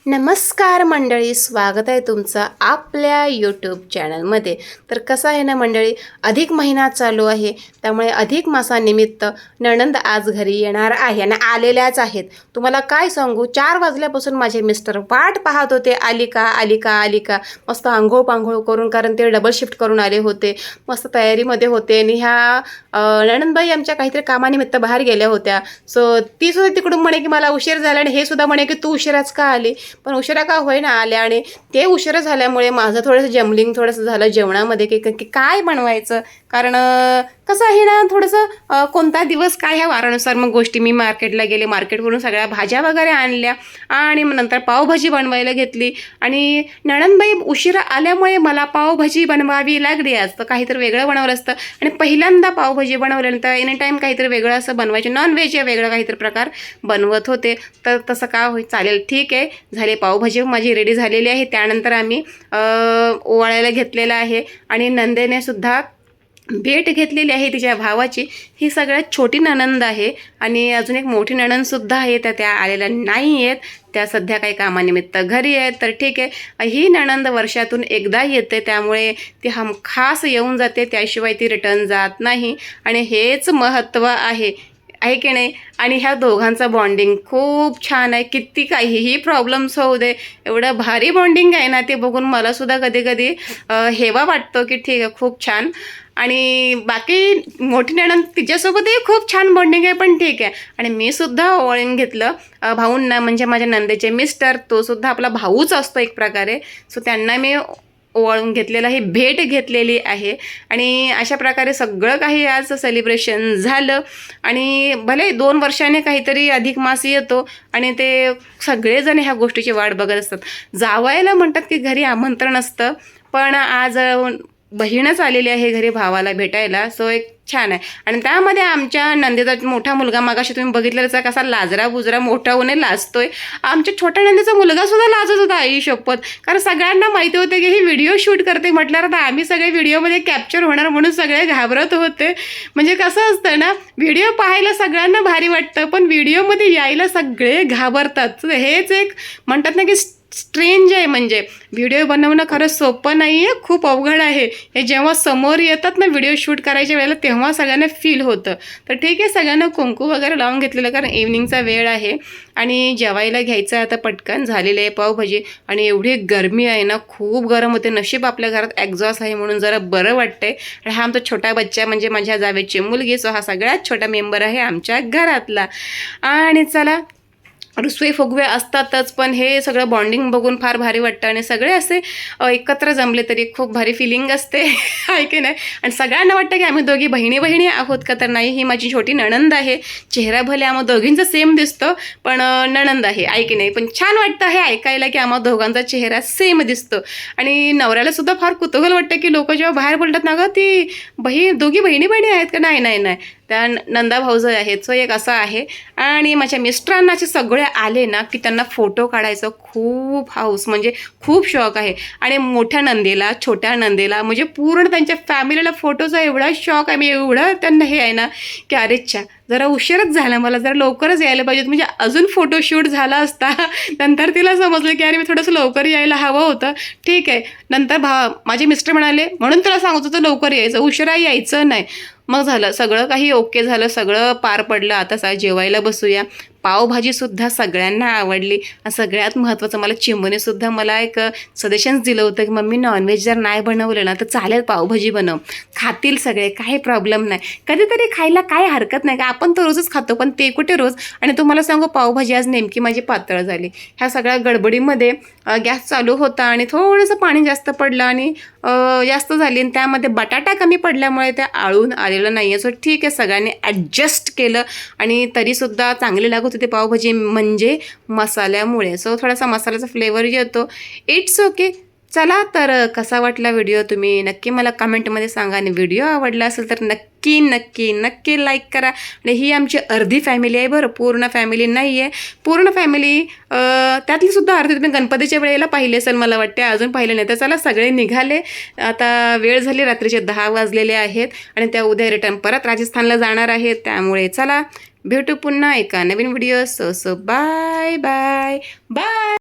नमस्कार मंडळी, स्वागत आहे तुमचं आपल्या यूट्यूब चॅनलमध्ये. तर कसं आहे ना मंडळी, अधिक महिना चालू आहे, त्यामुळे अधिक मासानिमित्त नणंद आज घरी येणार आहे आणि आलेल्याच आहेत. तुम्हाला काय सांगू, 4 वाजल्यापासून माझे मिस्टर वाट पाहत होते, आली का आली का आली का. मस्त आंघोळ पांघोळ करून, कारण ते डबल शिफ्ट करून आले होते, मस्त तयारीमध्ये होते. आणि ह्या नणंदबाई आमच्या काहीतरी कामानिमित्त बाहेर गेल्या होत्या. सो ती सुद्धा तिकडून म्हणे की मला उशीर झाला, आणि हे सुद्धा म्हणे की तू उशिराच का आली. पण उशिरा का होईना आल्या, आणि ते उशिरा झाल्यामुळे माझं थोडंसं जमलिंग थोडंसं झालं जेवणामध्ये की काय बनवायचं. कारण कसं आहे ना, थोडंसं कोणता दिवस काय ह्या वारानुसार मग गोष्टी. मी मार्केटला गेले, मार्केटवरून सगळ्या भाज्या वगैरे आणल्या, आणि मग नंतर पावभाजी बनवायला घेतली. आणि नणंदबाई उशिरा आल्यामुळे मला पावभाजी बनवावी लागली. आज तर काहीतरी वेगळं बनवलं असतं, आणि पहिल्यांदा पावभाजी बनवल्यानंतर एनी टाईम काहीतरी वेगळं असं बनवायचे, नॉनव्हेज या वेगळं काहीतरी प्रकार बनवत होते. तर तसं का होईल, चालेल ठीक आहे. झाले पावभाजी माझी रेडी झालेली आहे. त्यानंतर आम्ही ओवाळायला घेतलेला आहे, आणि नंदेने सुद्धा भेट घेतलेली आहे तिच्या भावाची. ही सगळ्यात छोटी नणंद आहे, आणि अजून एक मोठी नणंदसुद्धा आहे, त्या आलेल्या नाही आहेत. त्या सध्या काही कामानिमित्त घरी आहेत. तर ठीक आहे, ही नणंद वर्षातून एकदा येते, त्यामुळे ती हमखास येऊन जाते, त्याशिवाय ती रिटर्न जात नाही. आणि हेच महत्त्व आहे की नाही. आणि ह्या दोघांचं बॉन्डिंग खूप छान आहे. किती काहीही प्रॉब्लेम्स होऊ दे, एवढं भारी बॉन्डिंग आहे ना, ते बघून मलासुद्धा कधी कधी हेवा वाटतो की ठीक आहे, खूप छान. आणि बाकी मोठी नणंद तिच्यासोबतही खूप छान बॉन्डिंग आहे, पण ठीक आहे. आणि मी सुद्धा ओवाळून घेतलं भाऊंना, म्हणजे माझ्या नंदेचे मिस्टर, तो सुद्धा आपला भाऊच असतो एक प्रकारे. सो त्यांना मी ओवाळून घेतलेलं आहे, भेट घेतलेली आहे. आणि अशा प्रकारे सगळं काही आज सेलिब्रेशन झालं. आणि भले 2 वर्षाने काहीतरी अधिक मास येतो, आणि ते सगळेजण ह्या गोष्टीची वाट बघत असतात. जावायला म्हणतात की घरी आमंत्रण असतं, पण आज बहीणच आलेली आहे घरी भावाला भेटायला. सो एक छान आहे. आणि त्यामध्ये आमच्या नंदेचा मोठा मुलगा, मागाशी तुम्ही बघितलेला कसा लाजरा बुजरा मोठा होणे लाजतोय. आमच्या छोट्या नंदेचा मुलगा सुद्धा लाजत होता, आई शपथ. कारण सगळ्यांना माहिती होते की ही व्हिडिओ शूट करते म्हटल्यावर आता आम्ही सगळे व्हिडिओमध्ये कॅप्चर होणार, म्हणून सगळे घाबरत होते. म्हणजे कसं असतं ना, व्हिडिओ पाहायला सगळ्यांना भारी वाटतं, पण व्हिडिओमध्ये यायला सगळे घाबरतात. हेच एक म्हणतात ना की स्ट्रेंज आहे. म्हणजे व्हिडिओ बनवणं खरंच सोपं नाही आहे, खूप अवघड आहे. हे जेव्हा समोर येतात ना व्हिडिओ शूट करायच्या वेळेला, तेव्हा सगळ्यांना फील होतं. तर ठीक आहे, सगळ्यांना कुंकू वगैरे लावून घेतलेलं, कारण इव्हनिंगचा वेळ आहे. आणि जेवायला घ्यायचं आता पटकन झालेलं आहे पावभाजी. आणि एवढी गरमी आहे ना, खूप गरम होते. नशीब आपल्या घरात एक्झॉस्ट आहे म्हणून जरा बरं वाटतंय. आणि हा आमचा छोटा बच्चा, म्हणजे माझ्या जावेची मुलगी. सो हा सगळ्यात छोटा मेंबर आहे आमच्या घरातला. आणि चला, रुसवे फुगवे असतातच, पण हे सगळं बॉन्डिंग बघून फार भारी वाटतं. आणि सगळे असे एकत्र जमले तरी खूप भारी फिलिंग असते आहे की नाही. आणि सगळ्यांना वाटतं की आम्ही दोघी बहिणी बहिणी आहोत का, तर नाही, ही माझी छोटी नणंद आहे. चेहरा भले आम्हा दोघींचा सेम दिसतो, पण नणंद आहे की नाही. पण छान वाटतं हे ऐकायला की आम्हा दोघांचा चेहरा सेम दिसतो. आणि नवऱ्याला सुद्धा फार कुतूहल वाटतं की लोक जेव्हा बाहेर बोलतात ना, गं ती दोघी बहिणी बहिणी आहेत का. नाही, त्या नंदा भाऊज आहेत. सो एक असं आहे. आणि माझ्या मिस्टरांना असे सगळे आले ना की त्यांना फोटो काढायचं खूप हाऊस, म्हणजे खूप शौक आहे. आणि मोठ्या नंदेला, छोट्या नंदेला, म्हणजे पूर्ण त्यांच्या फॅमिलीला फोटोचा एवढा शौक आहे. मी एवढं त्यांना हे आहे ना की अरे च्छा, जरा उशीरच झाला, मला जरा लवकरच यायला पाहिजे, म्हणजे अजून फोटोशूट झाला असता. नंतर तिला समजलं की अरे मी थोडंसं लवकर यायला हवं होतं. ठीक आहे. नंतर माझे मिस्टर म्हणाले, म्हणून तुला सांगत होतं लवकर यायचं, उशिरा यायचं नाही. मग झालं, सगळं काही ओके झालं, सगळं पार पडलं. आता जेवायला बसूया. पावभाजीसुद्धा सगळ्यांना आवडली. सगळ्यात महत्त्वाचं, मला चिमणीसुद्धा मला एक सजेशन्स दिलं होतं की मम्मी, नॉनव्हेज जर नाही बनवलं ना तर चालेल, पावभाजी बनव, खातील सगळे, काही प्रॉब्लेम नाही. कधीतरी खायला काय हरकत नाही का, आपण तर रोजच खातो, पण ते कुठे रोज. आणि तुम्हाला सांगू, पावभाजी आज नेमकी माझी पातळ झाली. ह्या सगळ्या गडबडीमध्ये गॅस चालू होता, आणि थोडंसं पाणी जास्त पडलं, आणि जास्त झाली. आणि त्यामध्ये बटाटा कमी पडल्यामुळे ते आळून आलेलं नाही आहे. सो ठीक आहे, सगळ्यांनी ॲडजस्ट केलं. आणि तरीसुद्धा चांगली लागत होती पावभाजी, म्हणजे मसाल्यामुळे. सो थोडासा मसाल्याचा फ्लेवर येतो. It's okay. चला, तर कसा वाटला व्हिडिओ तुम्ही नक्की मला कमेंटमध्ये सांगा. आणि व्हिडिओ आवडला असेल तर नक्की नक्की नक्की लाईक करा. आणि ही आमची अर्धी फॅमिली आहे बरं, पूर्ण फॅमिली नाही आहे. पूर्ण फॅमिली त्यातली सुद्धा अर्धी तुम्ही गणपतीच्या वेळेला पाहिले असेल मला वाटते, अजून पाहिले नाही. तर चला, सगळे निघाले. आता वेळ झाली, रात्रीचे 10 वाजलेले आहेत. आणि त्या उद्या रिटर्न परत राजस्थानला जाणार आहेत. त्यामुळे चला, भेटू पुन्हा एका नवीन video. So bye bye bye.